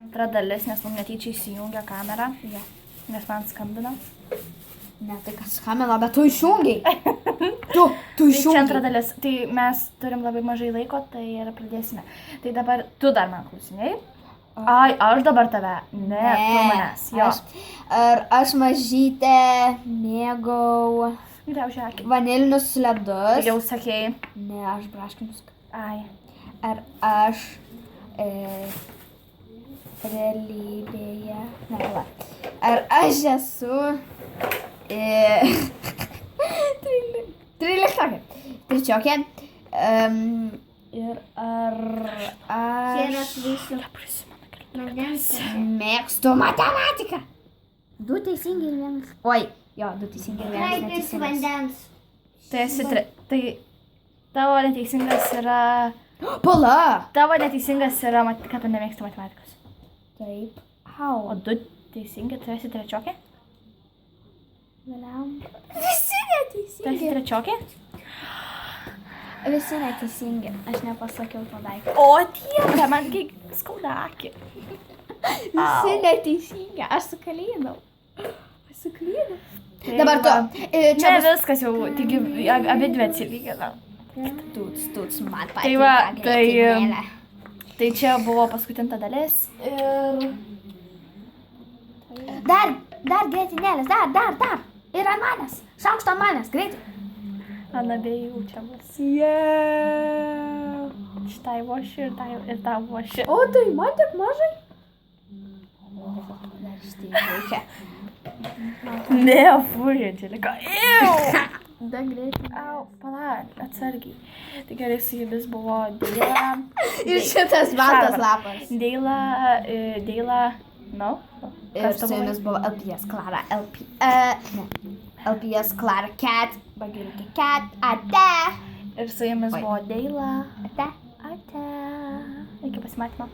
Antra dalis, nes mums netyčia įsijungia kamerą, Ja. nes man skambino. Ne tai, kad skambino, bet tu išjungiai. Tu Tai čia antra išjungiai. dalis, tai mes turim labai mažai laiko, tai ir pradėsime. Tai dabar tu dar man klausinėjai. Ai, aš dabar tave. Ne, tu manęs. Jo. Ar aš mažytė mėgau Griaužia akį. vanilinius Tai ledus? jau sakėjai. Ne, aš braškinius. Ai. Ar aš realybėje... Ne, pala. Ar aš esu... 13. Trečiokė. Ir ar aš mėgstu matematiką? 2 teisingi ir 1. Oi, jo, 2 teisingi ir 1 neteisingas. Tai esi tai tavo neteisingas yra... Pala! Tavo neteisingas yra, kad tu nemėgsti matematikos. Taip. O 2 teisingi, tu esi trečiokė? Visi Tu esi neteisingi. trečiokė? Visi neteisingi. Aš nepasakiau to daikto. O dieve, man kai skauda akį. Visi neteisingi. Aš suklydau. Tai Dabar tu. va. Čia Ne bus... viskas jau, taigi abi dvi atsilygina. Tuts, man Tai va, patinka grietinėlė. Tai čia buvo paskutinta dalis. Ir... Dar grietinėlės, dar. Ir ant manęs. Šaukšto ant manęs, greitai. Ant abiejų čia bus. Yeah. Šitai voši ir tau voši. O tai man tik mažai. Dar štai reikia. Ne, fūrė, čia liko. Iu! Dar greitai. Au, palauk, atsargiai. Tai gerai, su jumis buvo Deila. Ir šitas baltas lapas. Deila, no? Ir su jumis buvo LPS Klara, LPS Klara Cat, Bagiriukė Cat, ate. Ir su jumis buvo Deila. Ate. Ate. Iki pasimatymo.